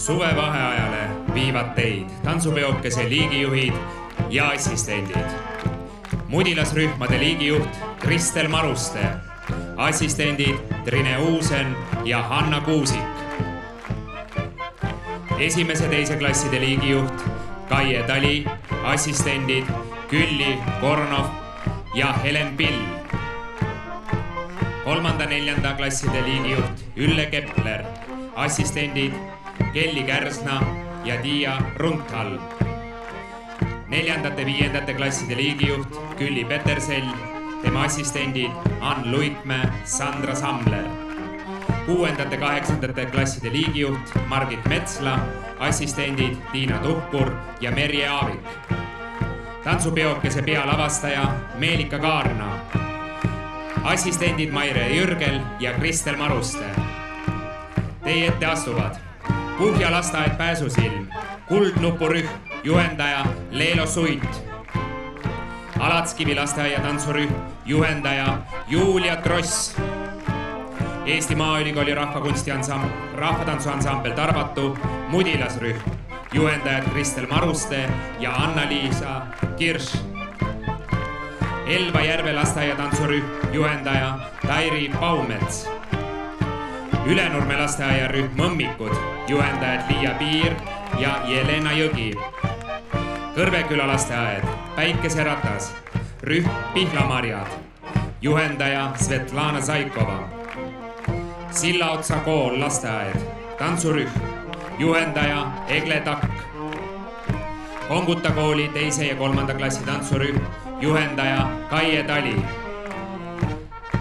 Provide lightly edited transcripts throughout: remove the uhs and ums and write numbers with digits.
Suvevaheajale viivad teid tantsupeokese liigijuhid ja assistendid. Mudilasrühmade liigijuht Kristel Maruste, assistendid Trine Uusen ja Hanna Kuusik. Esimese teise klasside liigijuht Kaie Tali, assistendid Külli Kornov ja Helen Pill. Kolmanda neljanda klasside liigijuht Ülle Kepler, assistendid Kelly Kärsna ja Tiia Runthal. Neljandate viiendate klasside liigijuht Külli Petersell, tema assistendid Ann Luikmäe, Sandra Samler. Kuuendate kaheksandate klasside liigijuht Margit Metsla, assistendid Tiina Tuhkur ja Merje Aavik. Tantsupeokese pealavastaja Meelika Kaarna, assistendid Maire Jürgel ja Kristel Maruste. Teie ette astuvad Puhja lasteaed Pääsusilm, Kuldnupurühm, juhendaja Leelo Suit. Alatskivi lasteaia tantsurühm, juhendaja Julia Tross. Eesti Maaülikooli rahvatantsuansambel Tarbatu, Mudilasrühm, juhendajad Kristel Maruste ja Anna-Liisa Kirš. Elva Järve lasteaia tantsurühm, juhendaja Tairi Paumets. Ülenurme lasteaia rühm Mõmmikud, juhendajad Liia Piir ja Jelena Jõgi. Kõrveküla lasteaed Päikeseratas, rühm Pihlamarjad, juhendaja Svetlana Zaikova. Sillaotsa kool lasteaed, tantsurühm, juhendaja Egle Takk. Konguta kooli teise ja kolmanda klassi tantsurühm, juhendaja Kaie Tali.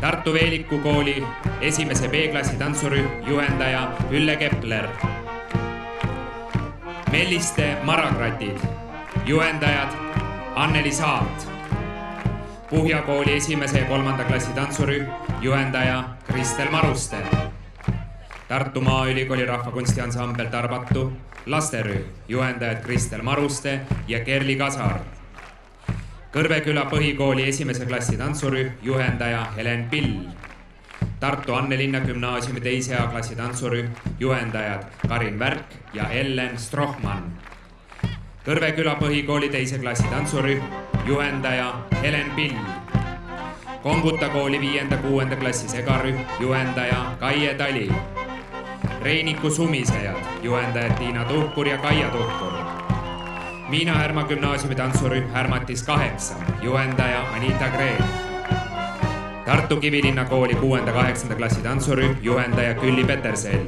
Tartu Veeliku kooli esimese B-klassi tantsurühm, juhendaja Ülle Kepler. Melliste Marakratid, juhendajad Anneli Saat. Puhja kooli esimese ja kolmanda klassi tantsurühm, juhendaja Kristel Maruste. Tartu Maaülikooli rahvakunstiansambel Tarbatu, lasterühm, juhendajad Kristel Maruste ja Kerli Kasar. Kõrveküla põhikooli esimese klassi tantsurühm, juhendaja Helen Pill. Tartu Annelinna gümnaasiumi teise A-klassi tantsurühm, juhendajad Karin Värk ja Ellen Strohmann. Kõrveküla põhikooli teise klassi tantsurühm, juhendaja Helen Pill. Konguta kooli 5.–6. klassi segarühm, juhendaja Kaie Tali. Reiniku sumisejad, juhendajad Tiina Tuhkur ja Kaia Tuhkur. Miina Härma gümnaasiumi tantsurühm Härmatis 8, juhendaja Anita Kreen. Tartu Kivilinna kooli 6.–8. klassi tantsurühm, juhendaja Külli Petersell.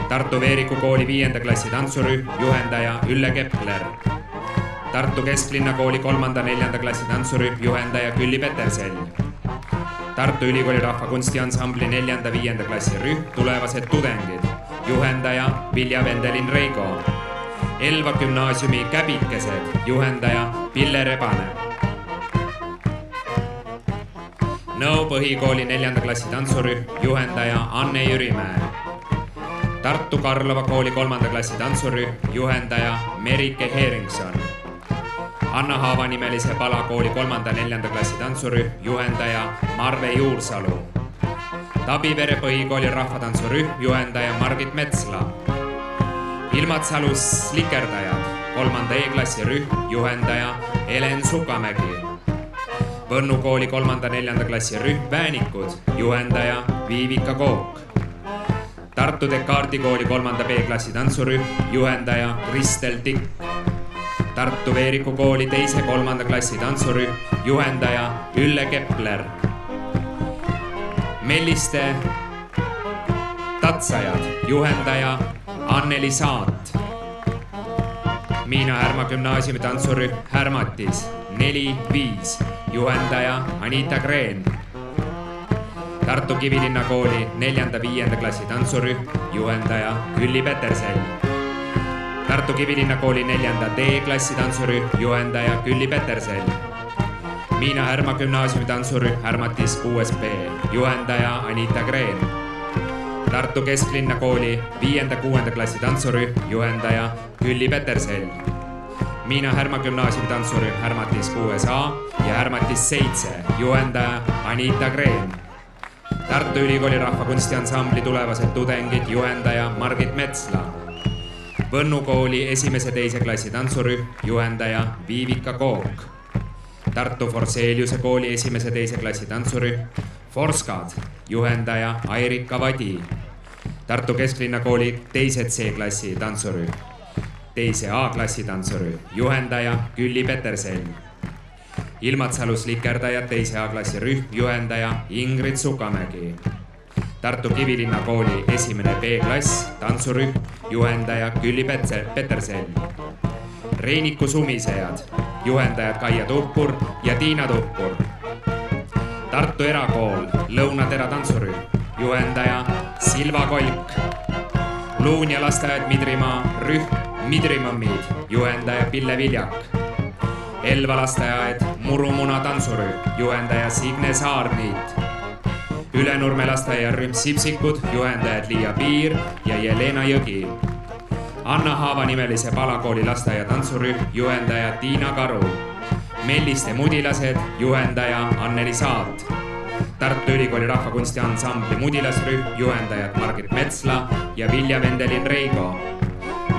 Tartu Veeriku kooli 5. klassi tantsurühm, juhendaja Ülle Kepler. Tartu Kesklinna kooli 3.–4. klassi tantsurühm, juhendaja Külli Petersell. Tartu Ülikooli rahvakunstiansambli 4.–5. klassi rühm Tulevased tudengid, juhendaja Vilja Vendelin Reigo. Elva gümnaasiumi Käbikesed, juhendaja Pille Rebane. Nõo põhikooli 4. klassi tantsurühm, juhendaja Anne Jürimäe. Tartu Karlova kooli 3. klassi tantsurühm, juhendaja Merike Heringson. Anna Haava nimelise palakooli 3.–4. klassi tantsurühm, juhendaja Marve Juursalu. Tabivere põhikooli rahvatantsurühm, juhendaja Margit Metsla. Ilmatsalu Slikerdajad, 3. E-klassi rühm, juhendaja Helen Sukamägi. Võnnu kooli 3.–4. klassi rühm Väänikud, juhendaja Viivika Kook. Tartu Descartesi kooli 3. B-klassi tantsurühm, juhendaja Kristel Tikk. Tartu Veeriku kooli 2.–3. klassi tantsurühm, juhendaja Ülle Kepler. Melliste tatsajad, juhendaja Anneli Saat. Miina Härma gümnaasiumi tantsurühm Härmatis 4-5, juhendaja Anita Kreen. Tartu Kivilinna kooli 4.–5. klassi tantsurühm, juhendaja Külli Petersell. Tartu Kivilinna kooli 4. D-klassi tantsurühm, juhendaja Külli Petersell. Miina Härma gümnaasiumi tantsurühm Härmatis 6B, juhendaja Anita Kreen. Tartu Kesklinna kooli 5.–6. klassi tantsurühm, juhendaja Külli Petersell. Miina Härma gümnaasiumi tantsurühm Härmatis 6A ja Härmatis 7, juhendaja Anita Kreen. Tartu Ülikooli rahvakunstiansambli Tulevased tudengid, juhendaja Margit Metsla. Võnnu kooli 1.–2. klassi tantsurühm, juhendaja Viivika Kook. Tartu Forseliuse kooli 1.–2. klassi tantsurühm, Forskad, juhendaja Airika Vadi. Tartu Kesklinna kooli 2. C-klassi tantsurühm, 2. A-klassi tantsurühm, juhendaja Külli Petersell. Ilmatsalus likerdajad 2. A-klassi rühm, juhendaja Ingrid Sukamägi. Tartu Kivilinna kooli 1. B-klass, tantsurühm, juhendaja Külli Petersell. Reiniku sumisejad, juhendajad Kaia Tuhkur ja Tiina Tuhkur. Tartu Erakool, Lõunatera tantsurühm, juhendaja Silva Kolk. Luunja lasteaed Midrimaa rühm, Midrimõmmid, juhendaja Pille Viljak. Elva lasteaed Murumuna tantsurühm, juhendaja Signe Saarniit. Ülenurme lasteaiarühm Sipsikud, juhendajad Liia Piir ja Jelena Jõgi. Anna Haava nimelise Palakooli lasteaia tantsurühm, juhendaja Tiina Karu. Melliste mudilased, juhendaja Anneli Saat. Tartu Ülikooli rahvakunsti ansambli mudilasrühm, juhendajad Margit Metsla ja Vilja Vendelin Reigo.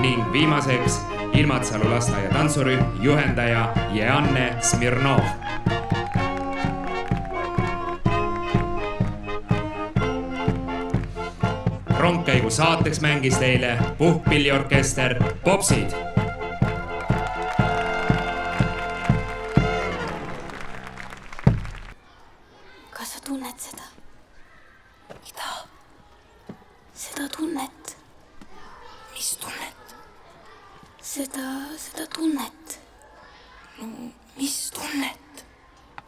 Ning viimaseks Ilmatsalu lasteaia tantsurühm, juhendaja Jeanne Smirnov. Rongkäigu saateks mängis teile puhkpilliorkester Popsid. Kas sa tunned seda? Mida? Seda tunnet. Mis tunnet? Seda tunnet. No, mis tunnet?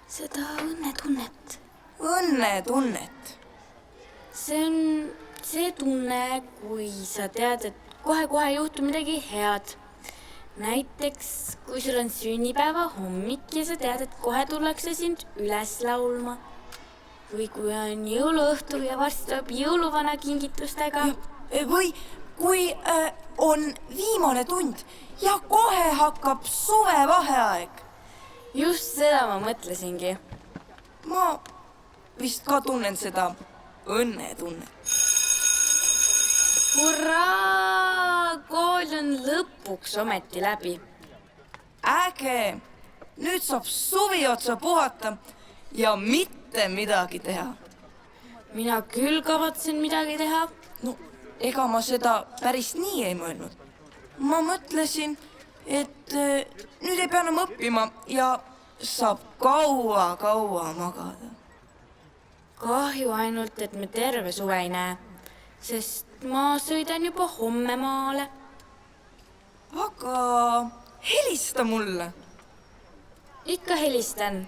Seda õnnetunnet. Õnnetunnet? See on see tunne, kui sa tead, et kohe-kohe juhtub midagi head. Näiteks, kui sul on sünnipäeva hommik ja sa tead, et kohe tullakse sind üles laulma. Või kui on jõuluõhtu ja varsti tuleb jõuluvana kingitustega. Või kui on viimane tund ja kohe hakkab suvevaheaeg. Just seda ma mõtlesingi. Ma vist ka tunnen seda õnnetunnet. Hurraa! Kool on lõpuks ometi läbi. Äge! Nüüd saab suvi otsa puhata ja mitte midagi teha. Mina küll kavatsen midagi teha. No, ega ma seda päris nii ei mõelnud. Ma mõtlesin, et nüüd ei pea enam õppima ja saab kaua magada. Kahju ainult, et me terve suve ei näe, sest ma sõidan juba homme maale. Aga helista mulle. Ikka helistan.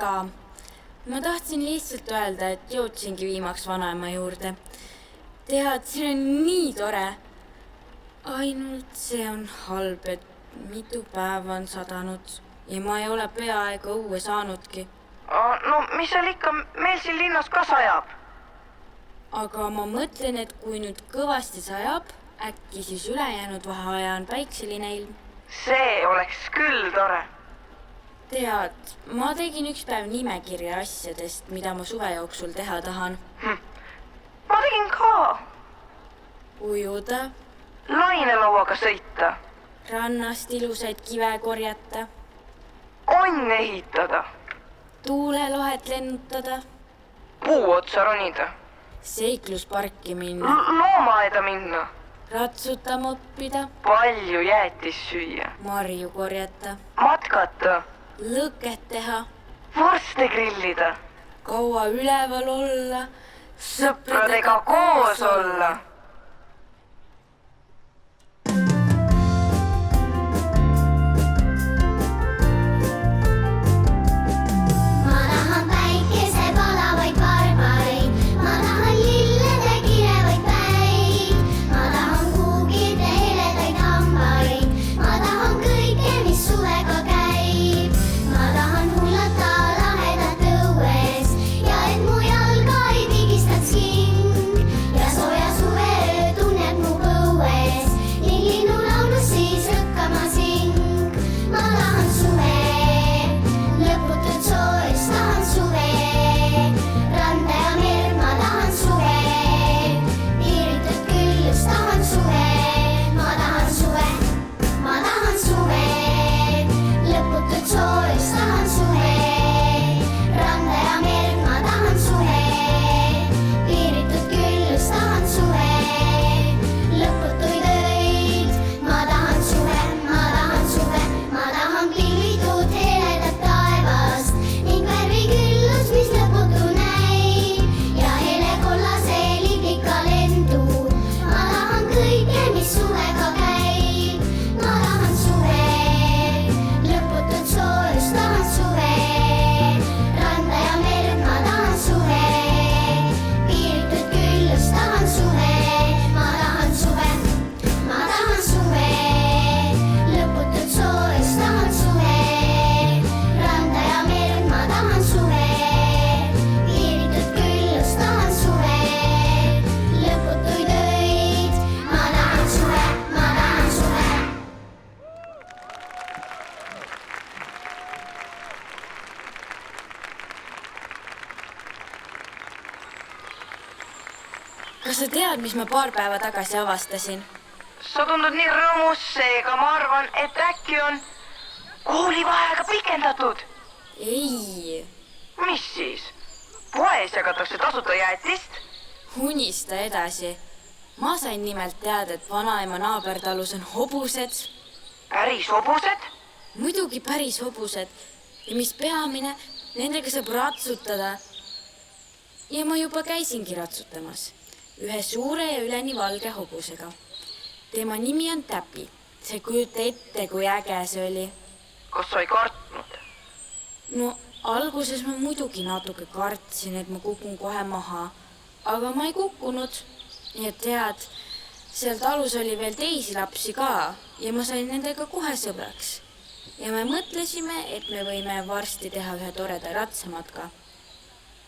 ka. Ma tahtsin lihtsalt öelda, et jõudsingi viimaks vanaema juurde. Tead, see on nii tore. Ainult see on halb, et mitu päeva on sadanud ja ma ei ole peaaegu õue saanudki. No mis seal ikka, meil siin linnas ka sajab. Aga ma mõtlen, et kui nüüd kõvasti sajab, äkki siis ülejäänud vaheaja on päikseline ilm. See oleks küll tore. Tead, ma tegin üks päev nimekirja asjadest, mida ma suve jooksul teha tahan. Ma tegin ka. Ujuda, lainelauaga sõita, rannast ilusaid kive korjata, onne ehitada, tuulelohet lennutada, puu otsa ronida, seiklusparki minna, loomaaeda minna, ratsutama õppida, palju jäätist süüa, marju korjata, matkata, lõket teha, vorste grillida, kaua üleval olla, sõpradega koos olla. Kas sa tead, mis ma paar päeva tagasi avastasin? Sa tundud nii rõõmus, seega ma arvan, et äkki on koolivaheaega pikendatud. Ei. Mis siis? Poes jagatakse tasuta jäätist? Unista edasi. Ma sain nimelt teada, et vanaema naabertalus on hobused. Päris hobused? Muidugi päris hobused. Ja mis peamine, nendega saab ratsutada. Ja ma juba käisingi ratsutamas. Ühe suure ja üleni valge hobusega. Tema nimi on Täpi. See kujuta ette, kui äge see oli. Kas sa ei kartnud? No, alguses ma muidugi natuke kartsin, et ma kukun kohe maha. Aga ma ei kukkunud. Ja tead, seal talus oli veel teisi lapsi ka ja ma sain nendega kohe sõbraks. Ja me mõtlesime, et me võime varsti teha ühe toreda ratsamatka.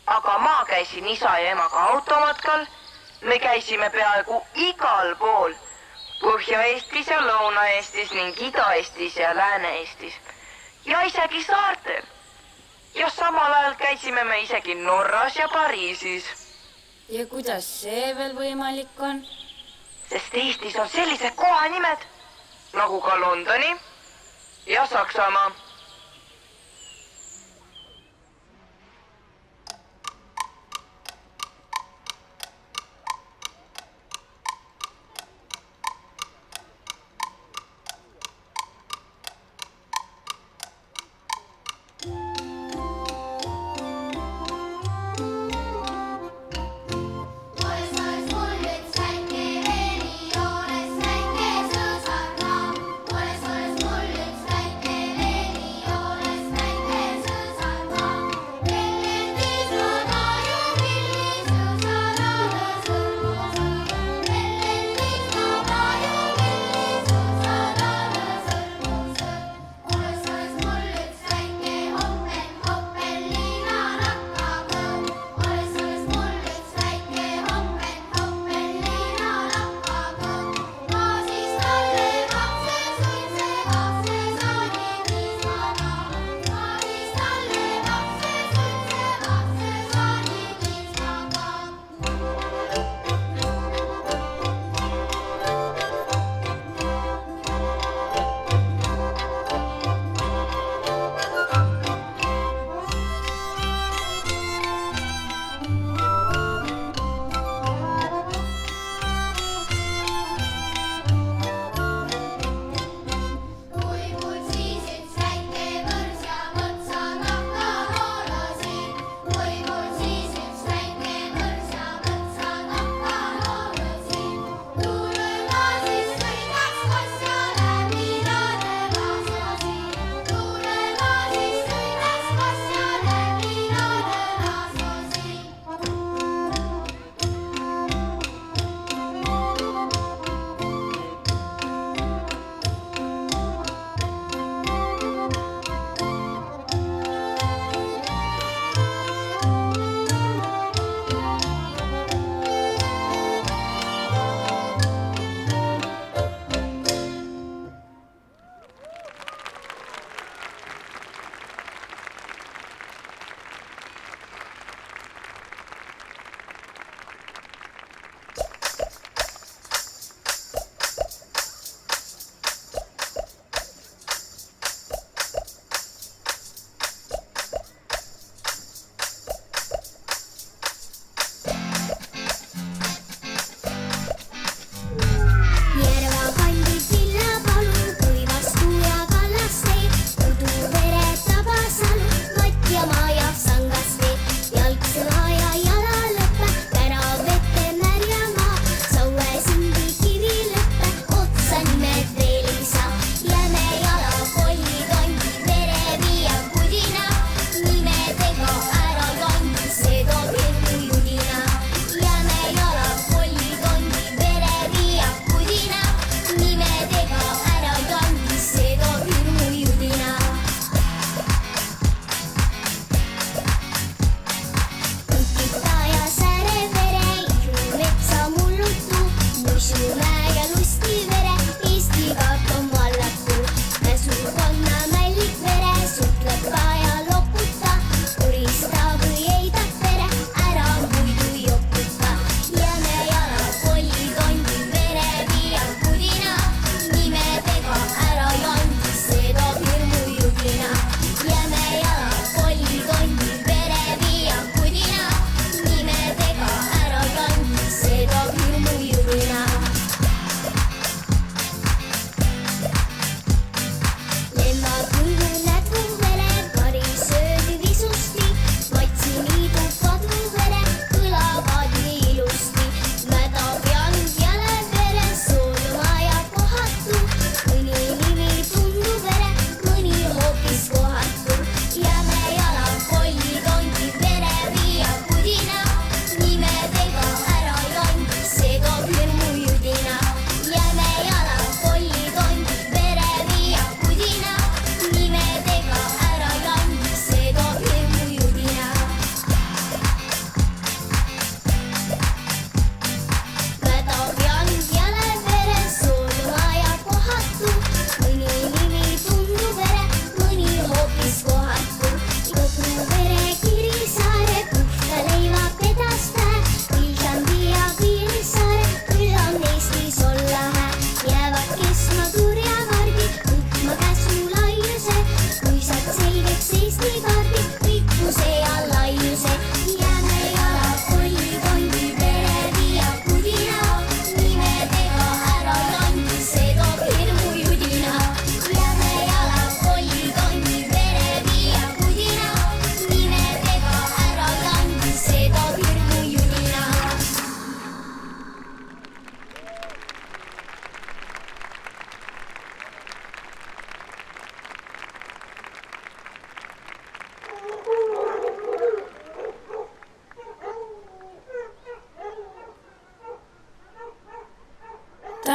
Aga ma käisin isa ja emaga automatkal. Me käisime peaaegu igal pool. Põhja-Eestis ja Lõuna-Eestis ning Ida-Eestis ja Lääne-Eestis. Ja isegi saartel. Ja samal ajal käisime me isegi Norras ja Pariisis. Ja kuidas see veel võimalik on? Sest Eestis on sellised kohanimed, nagu ka Londoni ja Saksamaa.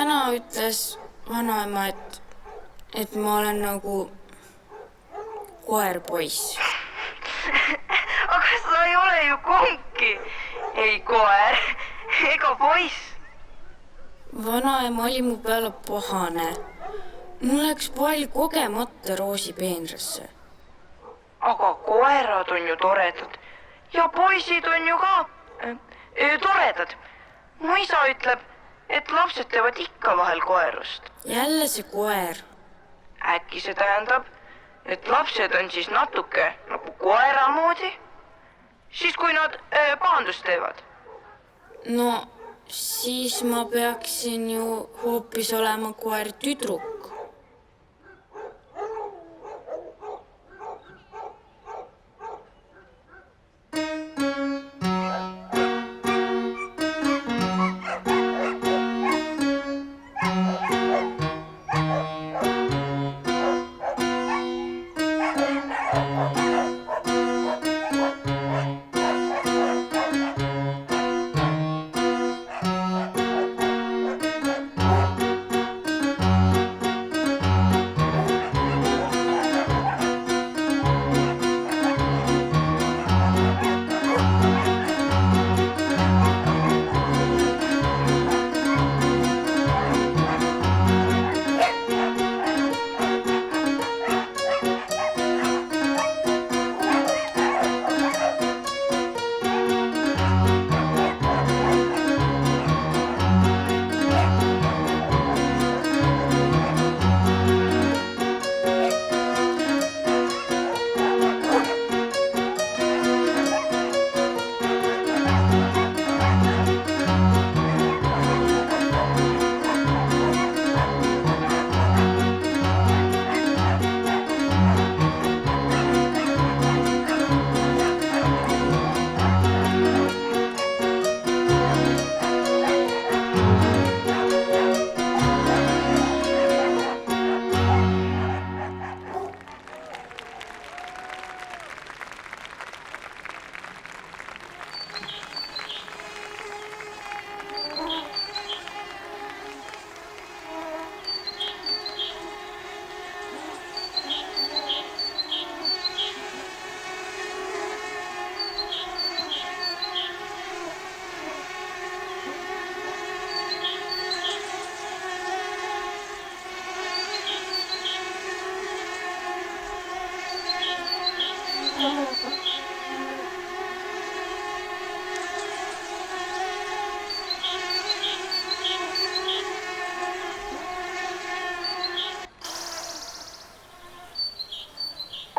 täna ütles vanaema, et ma olen nagu koerpoiss. Aga sa ei ole ju kumbki. Ei koer ega poiss. Vanaema oli mu peale pahane. Mul läks pall kogemata Roosi peenrasse. Aga koerad on ju toredad ja poisid on ju ka toredad. Mu isa ütleb, et lapsed teevad ikka vahel koerust. Jälle see koer. Äkki see tähendab, et lapsed on siis natuke nagu koera moodi, siis kui nad pahandust teevad. No siis ma peaksin ju hoopis olema koer tüdruk.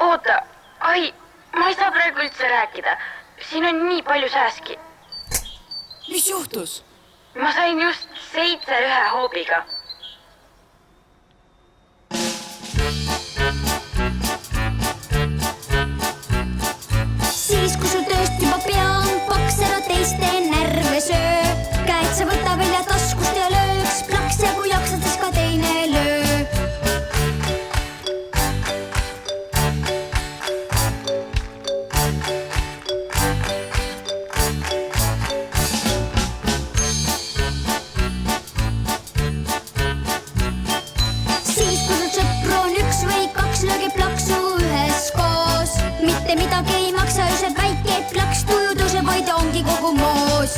Oota, ma ei saa praegu üldse rääkida. Siin on nii palju sääski. Mis juhtus? Ma sain just 7 ühe hoobiga. Siis kui sul tööst juba pea on paks, ära teiste närve söö. Käed sa võta välja taskust ja lööks plaks ja kui jaksad, siis ka teine löö. Siis kui sul sõpru on 1 või 2, lööge plaksu üheskoos. Mitte midagi ei maksa, öösel väike plaks, tuju tõuseb, vaid ongi kogu moos.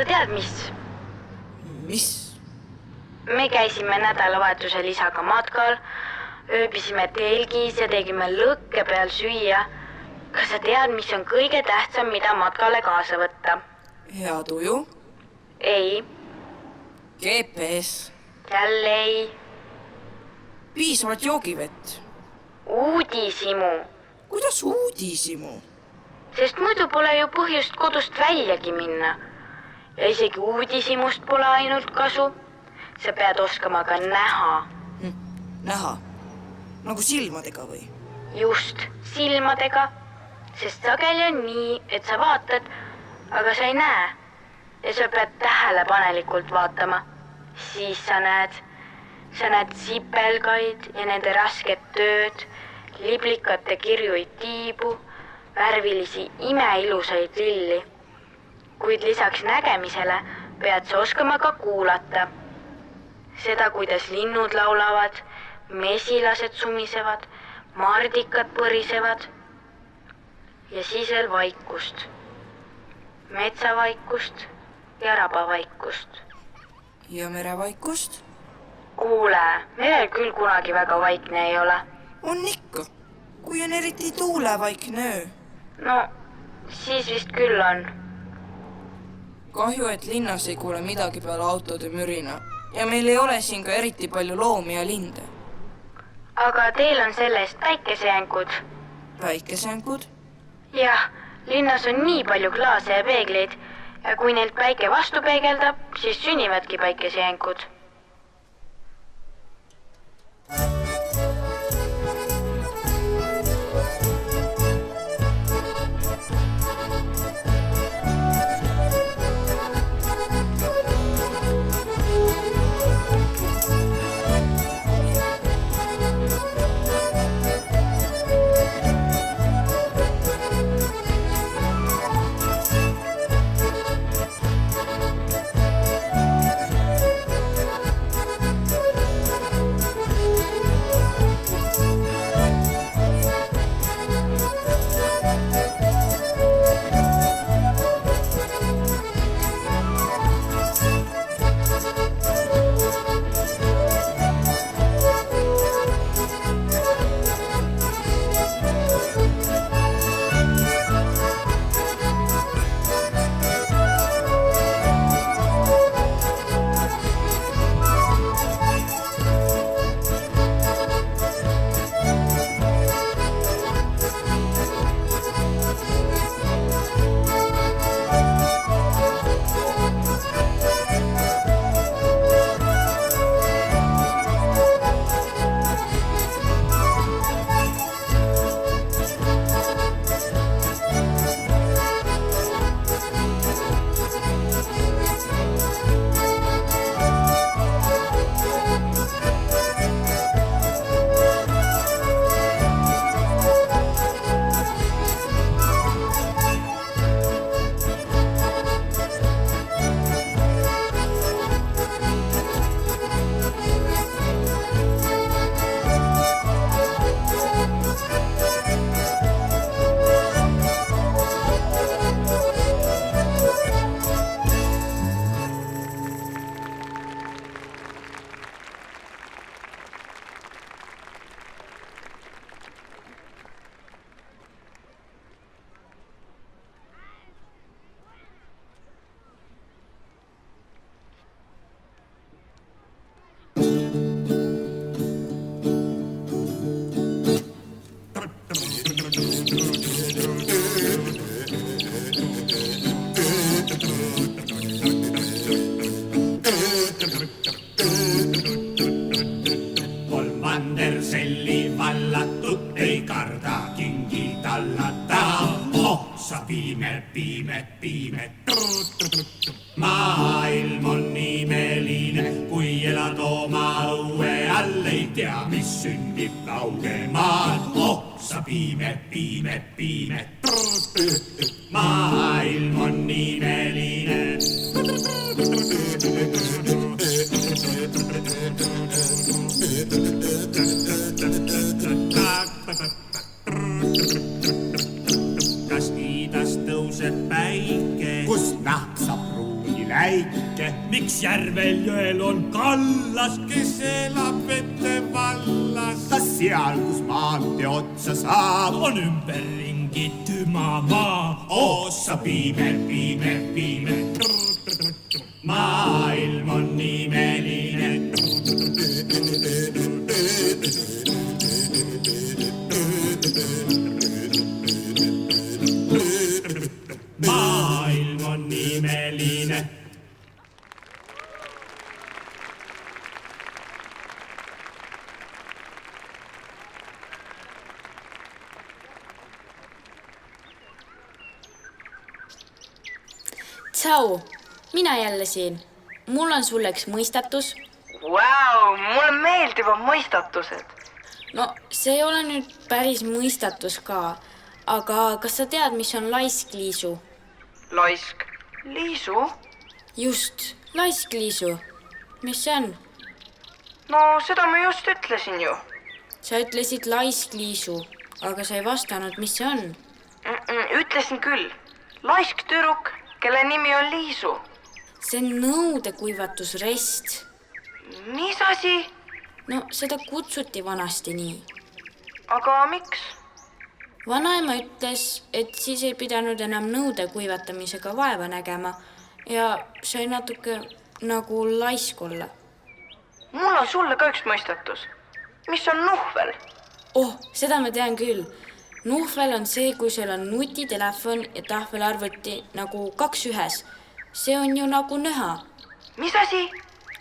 tead, mis? Mis? Me käisime nädalavahetusel isaga matkal, ööbisime telgis ja tegime lõkke peal süüa. Kas sa tead, mis on kõige tähtsam, mida matkale kaasa võtta? Hea tuju? Ei. GPS? Jälle ei. Piisavalt joogivett? Uudisimu. Kuidas uudisimu? Sest muidu pole ju põhjust kodust väljagi minna. Ja isegi uudisimust pole ainult kasu. Sa pead oskama ka näha. Näha? Nagu silmadega või? Just, silmadega. Sest sageli on nii, et sa vaatad, aga sa ei näe. Ja sa pead tähelepanelikult vaatama. Siis sa näed sipelgaid ja nende rasket tööd, liblikate kirjuid tiibu, värvilisi imeilusaid lilli. Kuid lisaks nägemisele pead sa oskama ka kuulata. Seda, kuidas linnud laulavad, mesilased sumisevad, mardikad põrisevad ja siis veel vaikust. Metsavaikust ja rabavaikust. Ja merevaikust? Kuule, merel küll kunagi väga vaikne ei ole. On ikka, kui on eriti tuulevaikne öö. No, siis vist küll on. Kahju, et linnas ei kuule midagi peale autode mürina. Ja meil ei ole siin ka eriti palju loomi ja linde. Aga teil on sellest päikesejänkud. Päikesejänkud? Jah, linnas on nii palju klaase ja peegleid ja kui neilt päike vastu peegeldab, siis sünnivadki päikesejänkud. Manderselli vallatud ei karda kingi tallata. Oh, sa piimed, piimed, piimed. Maailm on imeline, kui elad oma õue all, ei tea, mis sünnib kaugemaal. Oh, sa piimed, piimed, piimed. Maailm on imeline. Kas iidast tõuseb päike? Kust nahk saab pruunile? väike. Miks järvel jõel on kallas, kes elab vette vallas? Kas seal, kus maantee otsa saab, on ümberringi tümamaa? Oossa piime, piime, piime. Maailm on imeline. Maailm on imeline. Tšau, mina jälle siin. Mul on sulle üks mõistatus. Vau, mulle meeldivad mõistatused. No, see ei ole nüüd päris mõistatus ka. Aga kas sa tead, mis on laiskliisu? Laisk. Liisu? Just, laiskliisu. Mis see on? No seda ma just ütlesin ju. Sa ütlesid laiskliisu, aga sa ei vastanud, mis see on? Ütlesin küll. Laisk tüdruk, kelle nimi on Liisu. See on nõudekuivatusrest. Mis asi? No, seda kutsuti vanasti nii. Aga miks? Vanaema ütles, et siis ei pidanud enam nõude kuivatamisega vaeva nägema ja sai natuke nagu laisk olla. Mul on sulle ka üks mõistatus. Mis on nuhvel? Oh, seda ma tean küll. Nuhvel on see, kui sul on nutitelefon ja tahvelarvuti nagu 2 ühes. See on ju nagu nöha. Mis asi?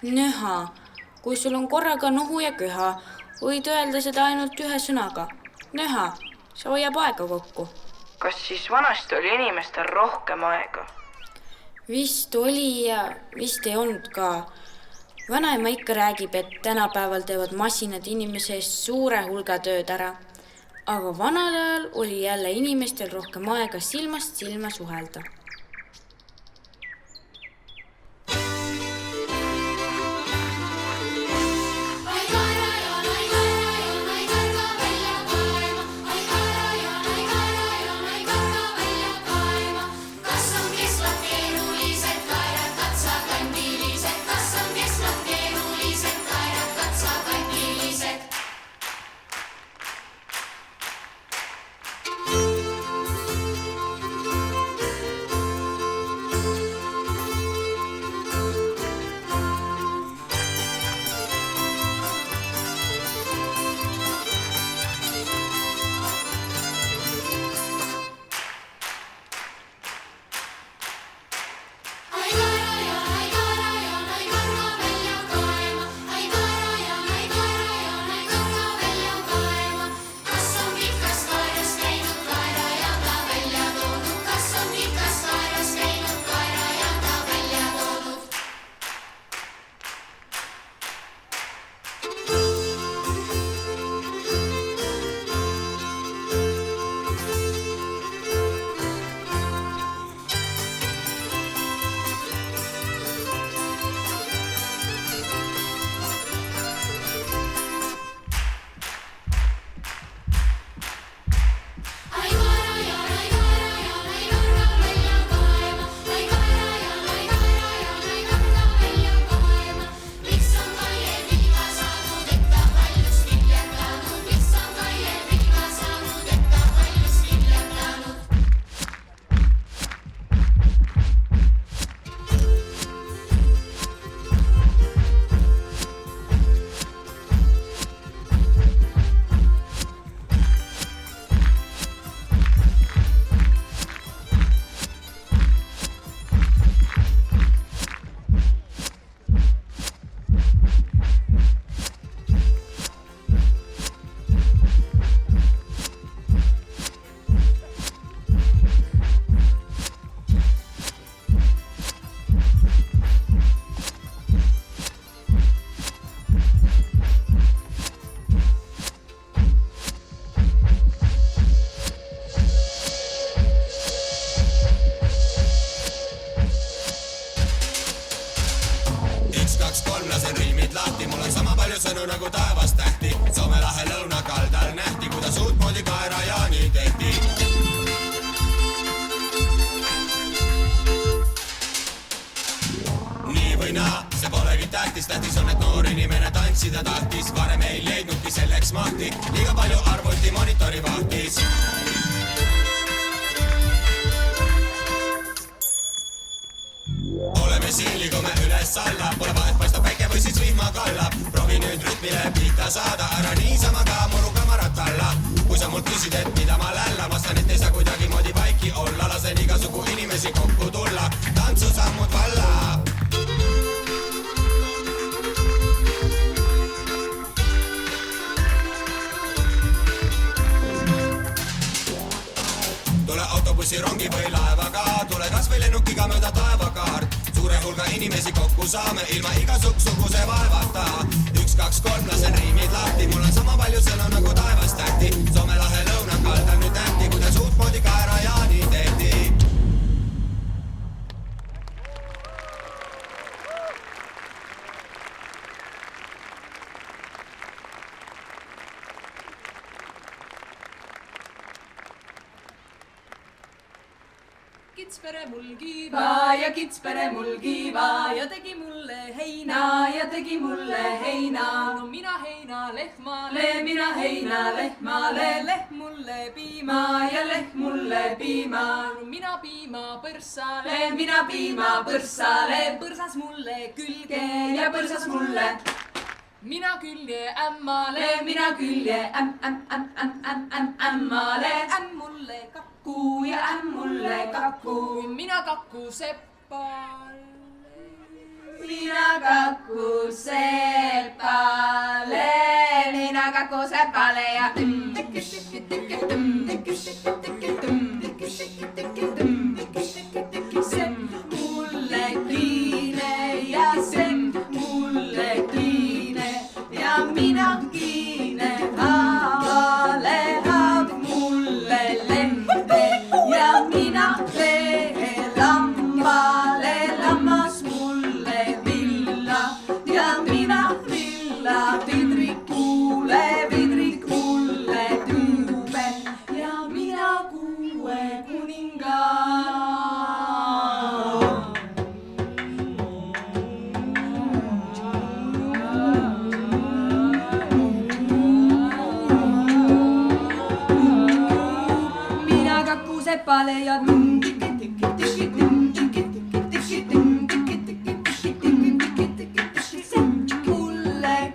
Nöha. Kui sul on korraga nohu ja köha, võid öelda seda ainult ühe sõnaga. Nöha. See hoiab aega kokku. Kas siis vanasti oli inimestel rohkem aega? Vist oli ja vist ei olnud ka. Vanaema ikka räägib, et tänapäeval teevad masinad inimese eest suure hulga tööd ära. Aga vanal ajal oli jälle inimestel rohkem aega silmast silma suhelda. sõnu nagu taevast tähti. Soome lahe lõunakaldal nähti, kuidas uutmoodi Kaerajaani tehti. tantsida tahtis, varem ei leidnudki selleks mahti, liiga palju arvuti monitori vahtis. Oleme siin, liigume üles alla, pole vahet, paistab päike või siis vihma kallab. Proovi nüüd rütmile pihta saada, ära niisama ka muruga marat alla. Kui sa mult küsid, et mida ma lälla, vastan, et ei saa kuidagi moodi vaiki olla. Lasen igasugu inimesi kokku tulla, tantsusammud valla. Tule autobussi, rongi või laevaga, tule kas või lennukiga mööda taevakaart. Suure hulga inimesi kokku saame ilma igasuguse vaevata. 1, 2, 3, lasen riimid lahti, mul on sama palju sõna nagu taevast tähti. Soome lahe lõunakaldal nüüd nähti, kuidas uutmoodi Kaerajaani tehti. Kitspere mul kiiva ja kitspere mul kiiva ja tegi mulle heina ja tegi mulle heina. No mina heina lehmale, mina heina lehmale, lehm mulle piima ja lehm mulle piima. No mina piima põrsale, mina piima põrsale, põrsas mulle külge ja põrsas mulle. Mina külje ämmale, mina külje ämmale, ämm mulle kakku ja ämm mulle kakku. Mina kakku seppale, mina kakku seppale, mina kakku seppale ja sepp mulle kiine ja sepp mulle kiine ja mina kiine haavale, haab mulle lempe ja mina lehe lambale, lammas mulle villa ja mina villa vidrikule, vidrik mulle tuube ja mina kuue kuninga. Sepale ja mulle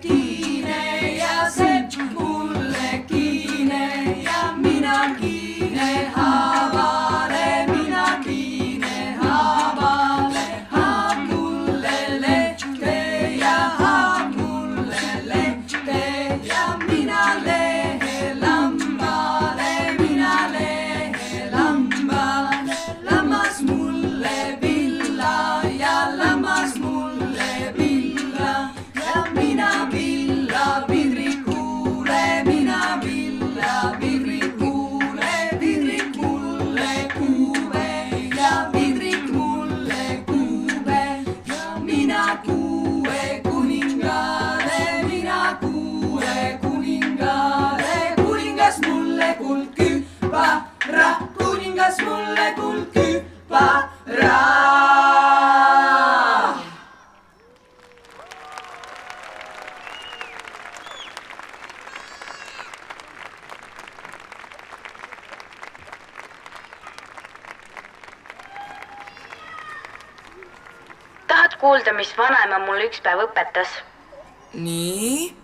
kiine ja sepp mulle kiine ja mina kiine haavale, mina kiine haavale, haab mulle lehte ja haab mulle lehte ja mina lehe lambale, mina lehe lambale, lammas mulle villa ja lammas mulle villa ja mina villa vidrikule, mina villa vidrikule, vidrik mulle kuube ja vidrik mulle kuube ja mina kuue kuningale, mina kuue kuningale, kuningas mulle kuldküpara, kuningas mulle kuldküpara. Tahad kuulda, mis vanaema mulle üks päev õpetas? Nii?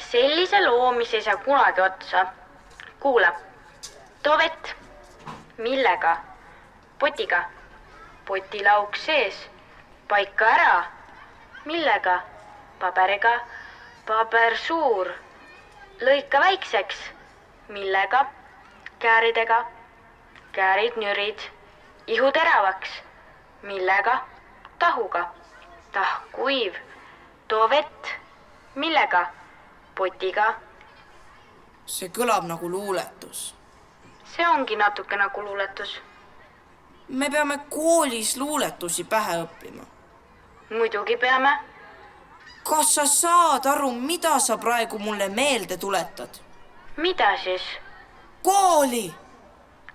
Sellise loo, mis ei saa kunagi otsa. Kuula. Too vett. Millega? Potiga. Potilauk sees. Paika ära. Millega? Paberiga. Paber suur. Lõika väikseks. Millega? Kääridega. Käärid nürid. Ihu teravaks. Millega? Tahuga. Tah kuiv. Too vett. Millega? Potiga. See kõlab nagu luuletus. See ongi natuke nagu luuletus. Me peame koolis luuletusi pähe õppima. Muidugi peame. Kas sa saad aru, mida sa praegu mulle meelde tuletad? Mida siis? Kooli!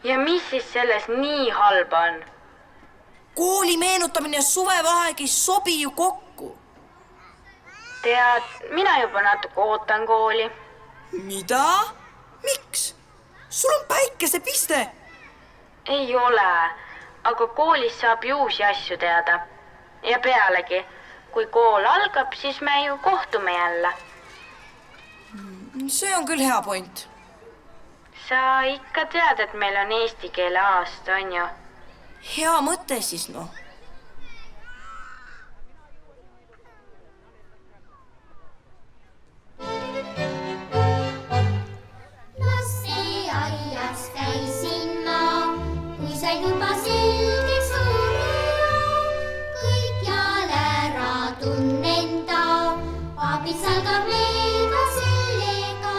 Ja mis siis selles nii halba on? Kooli meenutamine ja suvevaheegi sobi ju kokku. tead, mina juba natuke ootan kooli. Mida? Miks? Sul on päikesepiste. Ei ole, aga koolis saab ju uusi asju teada. Ja pealegi, kui kool algab, siis me ju kohtume jälle. See on küll hea point. Sa ikka tead, et meil on eesti keele aasta, on ju? Hea mõte siis, noh. Lasteaias käisin ma, kui sain juba selgeks õrea. Kõikjal ära tunnen ta, abis algab meil ka sellega.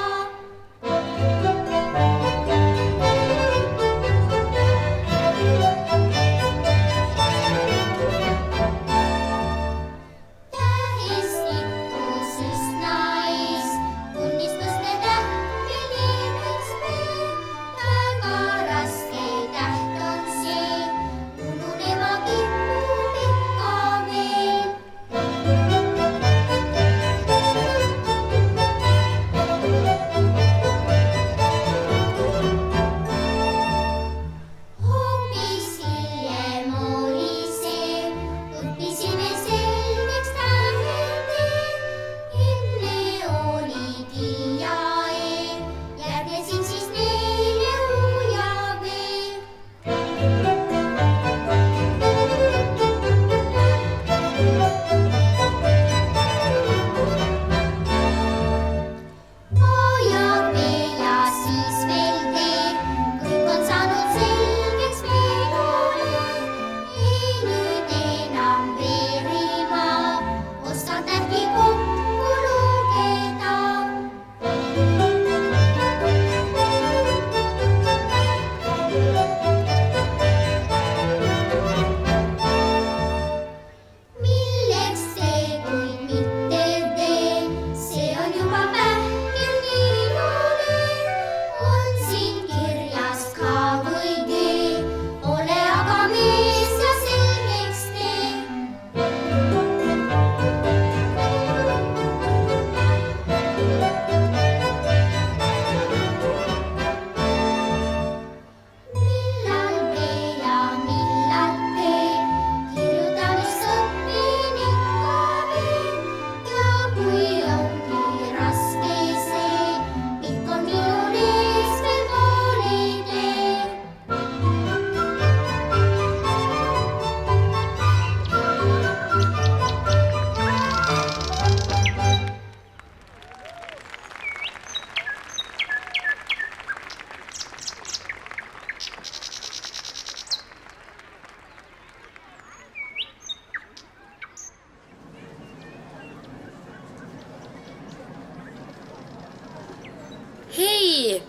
Hei!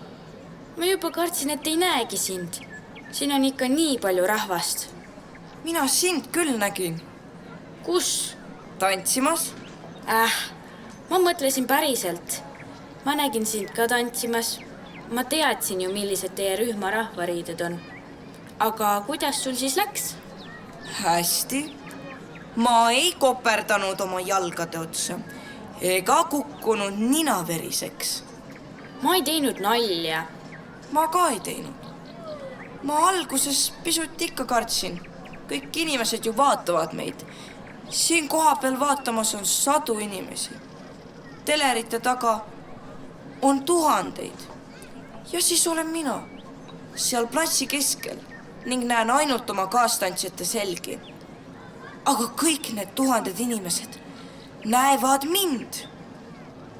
Ma juba kartsin, et ei näegi sind. Siin on ikka nii palju rahvast. Mina sind küll nägin. Kus? Tantsimas? Ma mõtlesin päriselt. Ma nägin sind ka tantsimas. Ma teadsin ju, millised teie rühma rahvariided on. Aga kuidas sul siis läks? Hästi. Ma ei koperdanud oma jalgade otsa ega kukkunud ninaveriseks. Ma ei teinud nalja. Ma ka ei teinud. Ma alguses pisut ikka kartsin. Kõik inimesed ju vaatavad meid. Siin koha peal vaatamas on 100 inimesi. Telerite taga on 1000. Ja siis olen mina seal platsi keskel ning näen ainult oma kaastantsijate selgi. Aga kõik need 1000 inimesed näevad mind.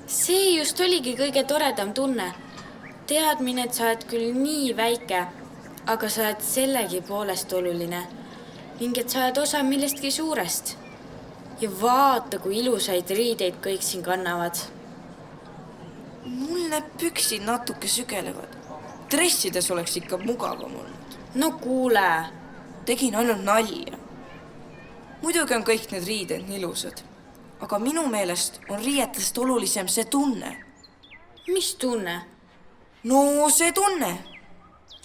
See just oligi kõige toredam tunne. Teadmine, et sa oled küll nii väike, aga sa oled sellegi poolest oluline ning et sa oled osa millestki suurest. Ja vaata, kui ilusaid riideid kõik siin kannavad. Mul need püksid natuke sügelevad. Dressides oleks ikka mugavam olnud. No kuule. Tegin ainult nalja. Muidugi on kõik need riided nii ilusad. Aga minu meelest on riietest olulisem see tunne. Mis tunne? No see tunne.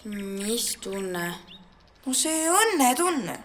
Mis tunne? No see õnnetunne.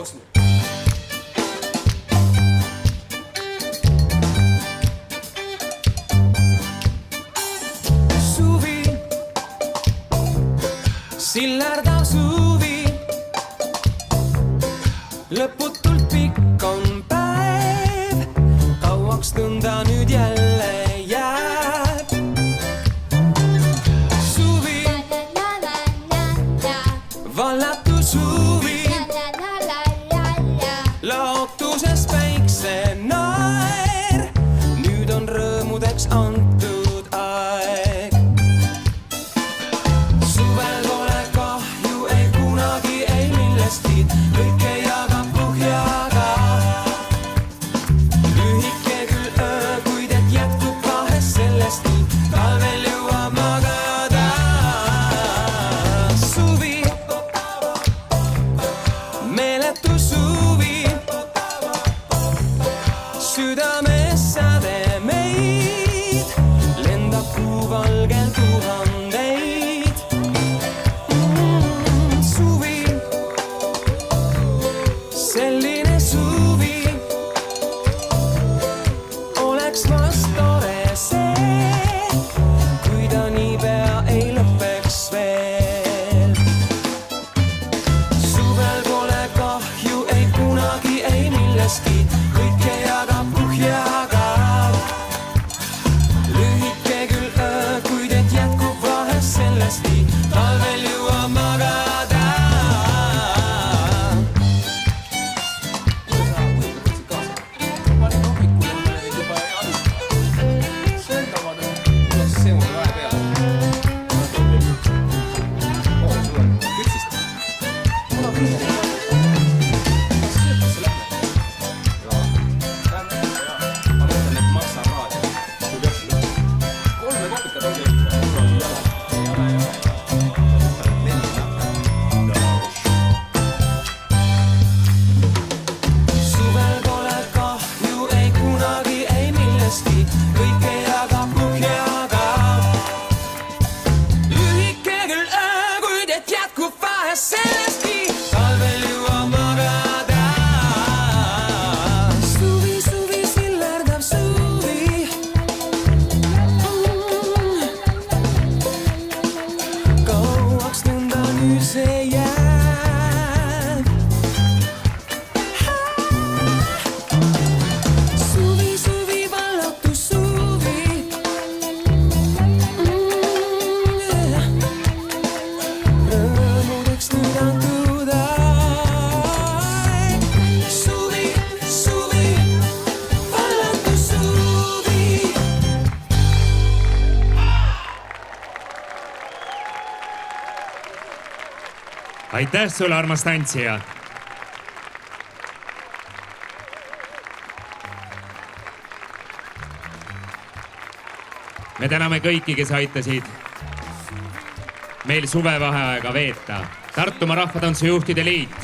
jooksnud. Suvi, sillerdav suvi, lõputult pikk on päev, kauaks tunda nüüd jälle jääb. Suvi, vallatu suvi, lootuses päikse naer, nüüd on rõõmudeks antud aeg. Suvel pole kahju ei kunagi ei millestki, kõike jagab põhjaga. Lühike küll öö, kuid et jätkub vahest sellestki, talvel jõuab magada. Suvi, meeletu suvi, südames säde meid, lendab kuu valgel tuhandeid. Suvi, selline suvi, oleks vast tore see, kui ta niipea ei lõpeks veel. Suvel pole kahju ei kunagi ei millestki, kõike jagab põhjaga. Lühike küll öö, kuid et jätkub vahest sellestki, talvel jõuab magada. Suvel pole kahju ei kunagi ei millestki, kõike jagab põhjaga. Lühike küll öö, kuid et jätkub vahest sellestki, talvel jõuab magada. Suvi, suvi, sillerdav suvi, kauaks tunda nüüd see jääb. Suvi, suvi, vallatu suvi, rõõmudeks nüüd antud aeg. Suvi, suvi, vallatu suvi. Aitäh sulle, armas tantsija! Me täname kõiki, kes aitasid meil suvevaheaega veeta. Tartumaa Rahvatantsujuhtide Liit,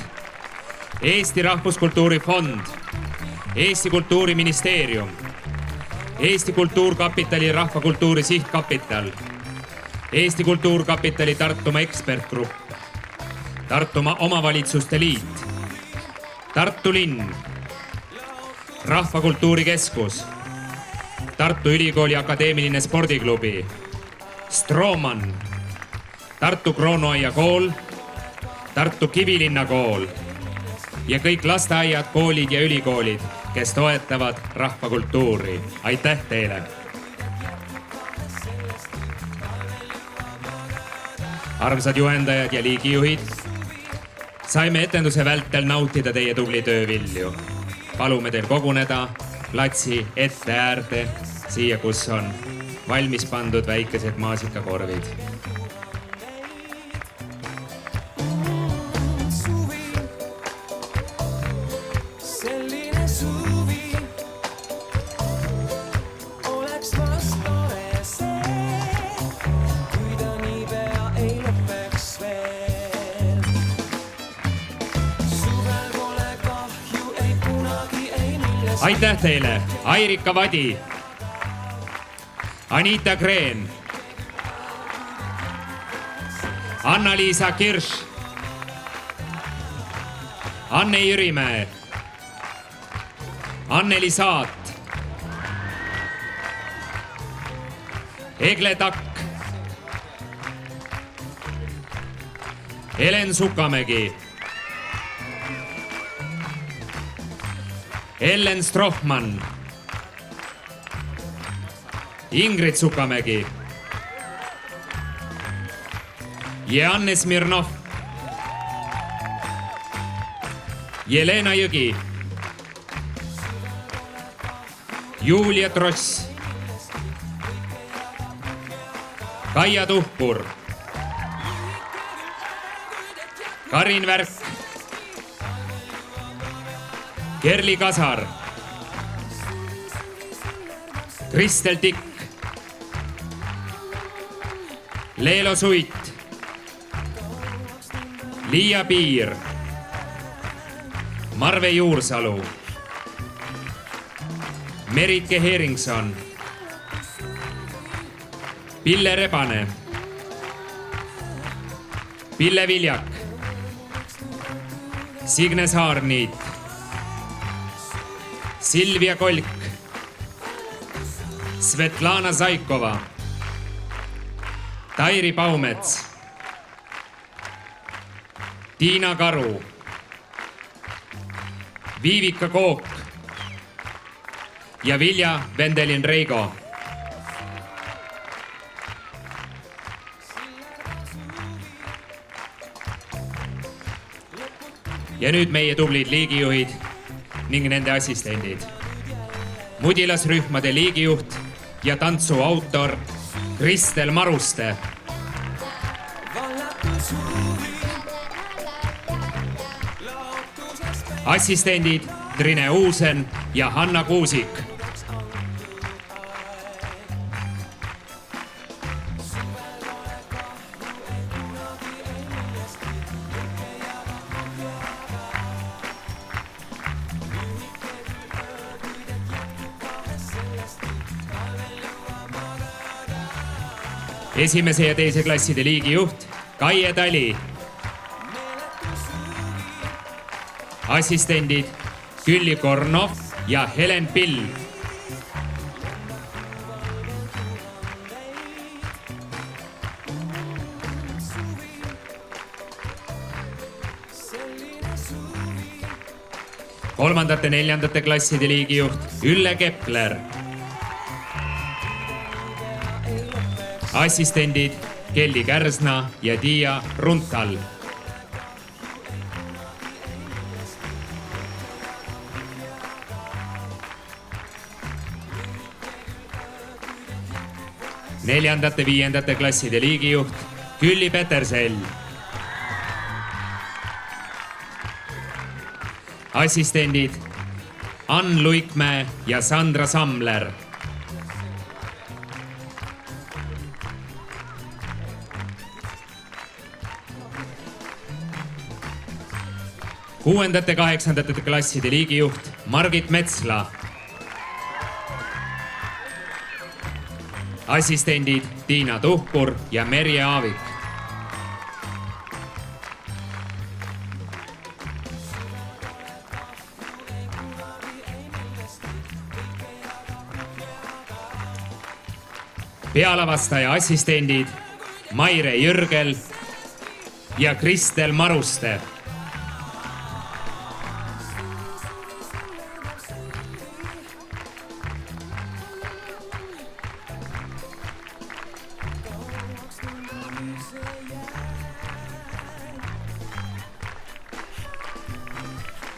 Eesti Rahvuskultuuri Fond, Eesti Kultuuriministeerium, Eesti Kultuurkapitali Rahvakultuuri Sihtkapital, Eesti Kultuurkapitali Tartumaa Ekspertgrupp, Tartumaa Omavalitsuste Liit, Tartu linn, Rahvakultuuri Keskus, Tartu Ülikooli Akadeemiline Spordiklubi, Strooman, Tartu Kroonuaia kool, Tartu Kivilinna kool ja kõik lasteaiad, koolid ja ülikoolid, kes toetavad rahvakultuuri. Aitäh teile! Armsad juhendajad ja liigijuhid, saime etenduse vältel nautida teie tubli töövilju. Palume teil koguneda platsi ette äärde, siia kus on valmis pandud väikesed maasikakorvid. Selline suvi, oleks vast tore see, kui ta niipea ei lõpeks veel. Suvel pole kahju ei kunagi ei millestki. Aitäh teile, Airika Vadi, Anita Kreen, Anna-Liisa Kirš, Anne Jürimäe, Anneli Saat, Egle Takk, Helen Sukamägi, Ellen Strohmann, Ingrid Sukamägi, Janne Smirnov, Jelena Jõgi, Julia Tross, Kaia Tuhkur, Karin Värk, Kerli Kasar, Kristel Tikk, Leelo Suit, Liia Piir, Marve Juursalu, Merike Heringson, Pille Rebane, Pille Viljak, Signe Saarniit, Silvia Kolk, Svetlana Zaikova, Tairi Paumets, Tiina Karu, Viivika Kook ja Vilja Vendelin-Reigo. Ja nüüd meie tublid liigijuhid ning nende assistendid. Mudilasrühmade liigijuht ja tantsu autor Kristel Maruste. Assistendid Trine Uusen ja Hanna Kuusik. Esimese ja teise klasside liigijuht Kaie Tali. Assistendid Külli Kornov ja Helen Pill. Kolmandate neljandate klasside liigijuht Ülle Kepler. Assistendid Kelly Kärsna ja Tiia Runtal. Neljandate viiendate klasside liigijuht Külli Petersell. Assistendid Ann Luikmäe ja Sandra Samler. Kuuendate kaheksandate klasside liigijuht Margit Metsla. Assistendid Tiina Tuhkur ja Merje Aavik. Pealavastaja assistendid Maire Jürgel ja Kristel Maruste.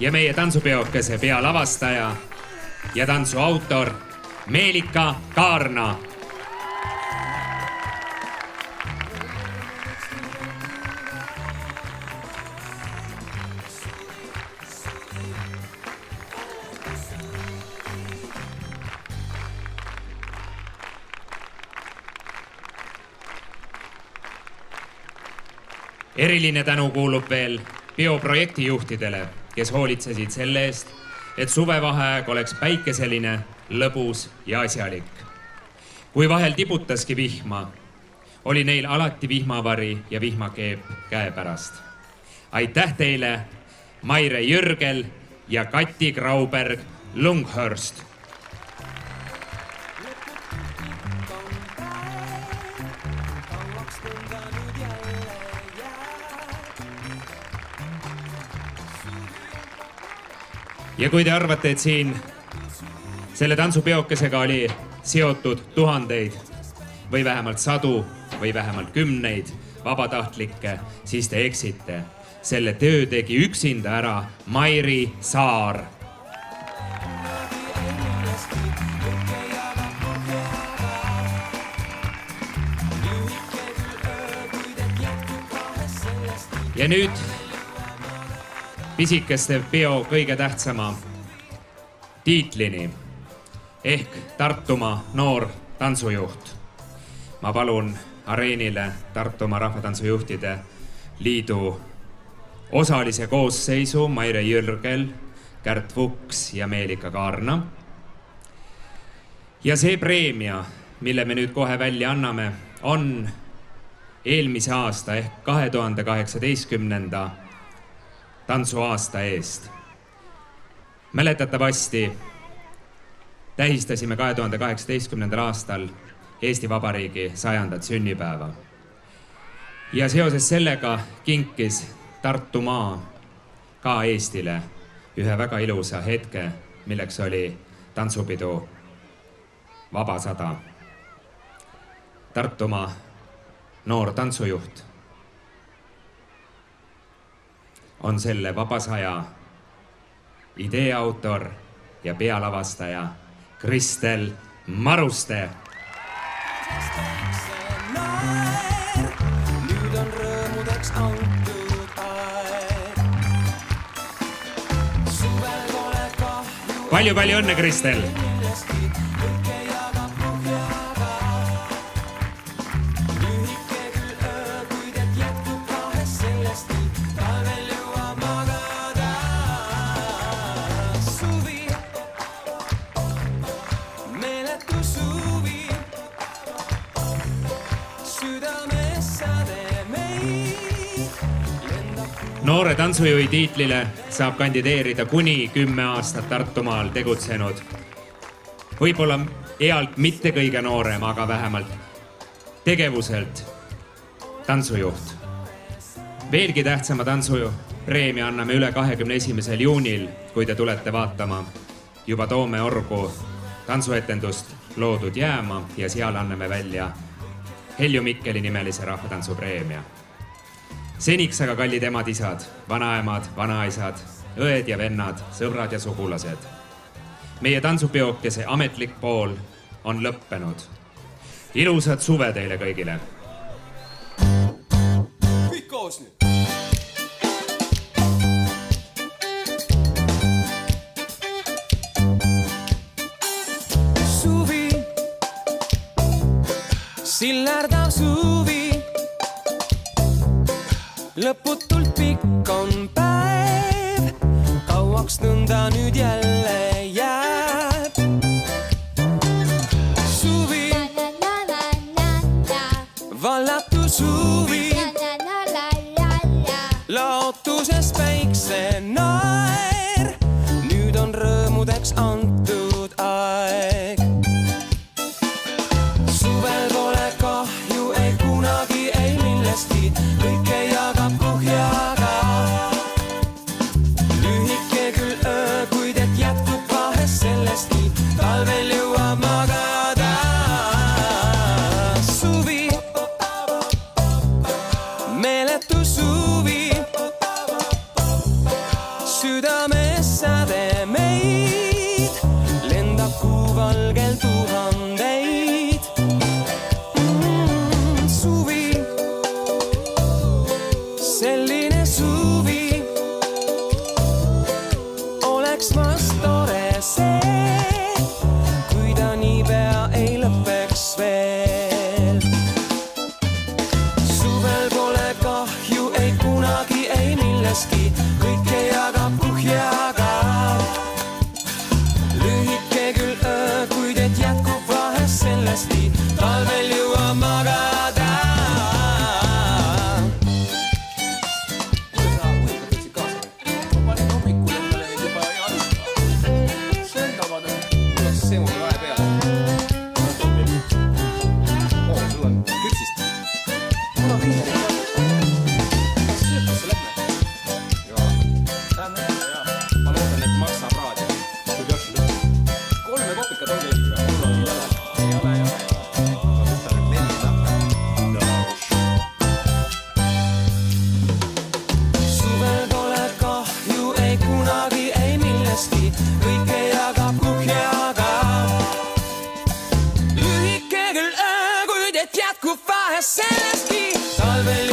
Ja meie tantsupeokese pealavastaja ja tantsu autor Meelika Kaarna. Eriline tänu kuulub veel peo projektijuhtidele, kes hoolitsesid selle eest, et suvevaheaeg oleks päikeseline, lõbus ja asjalik. Kui vahel tiputaski vihma, oli neil alati vihmavari ja vihmakeep käepärast. Aitäh teile Maire Jürgel ja Kati Grauberg Lunghurst. Ja kui te arvate, et siin selle tantsupeokesega oli seotud tuhandeid või vähemalt 100 või vähemalt 10 vabatahtlikke, siis te eksite. Selle töö tegi üksinda ära Mairi Saar. Ja nüüd pisikeste peo kõige tähtsama tiitlini ehk Tartumaa noor tantsujuht. Ma palun areenile Tartumaa Rahvatantsujuhtide Liidu osalise koosseisu Maire Jürgel, Kärt Vuks ja Meelika Kaarna. Ja see preemia, mille me nüüd kohe välja anname, on eelmise aasta ehk 2018. tantsuaasta eest. Mäletatavasti tähistasime 2018. aastal Eesti Vabariigi 100. sünnipäeva. Ja seoses sellega kinkis Tartumaa ka Eestile ühe väga ilusa hetke, milleks oli tantsupidu Vaba 100. Tartumaa noor tantsujuht on selle Vaba 100 idee autor ja pealavastaja Kristel Maruste. Nüüd on rõõmudeks antud aeg. Suvel pole kahju. Palju õnne, Kristel! Noore tantsujuhi tiitlile saab kandideerida kuni 10 aastat Tartumaal tegutsenud. Võib-olla ealt mitte kõige noorem, aga vähemalt tegevuselt tantsujuht. Veelgi tähtsama tantsupreemia anname üle 21. juunil, kui te tulete vaatama juba Toome orgu tantsuetendust Loodud jääma ja seal anname välja Helju Mikkeli nimelise rahvatantsupreemia. Seniks aga kallid emad-isad, vanaemad, vanaisad, õed ja vennad, sõbrad ja sugulased. Meie tantsupeokese ametlik pool on lõppenud. Ilusat suve teile kõigile! Kõik koos nüüd! Suvi, sillardav suvi, lõputult pikk on päev, kauaks nõnda nüüd jälle jääb. Suvi, vallatu suvi, lootuses päikse naer, nüüd on rõõmudeks antud aeg. Suvel pole kahju ei kunagi, ei millestki, kõike jagab kuhjaga. Lühike küll öö, kuid et jätkub vahest sellestki, talvel jõuab magada. Suvi, meeletu suvi, südames säde meid, jätkub vahest selleski talvel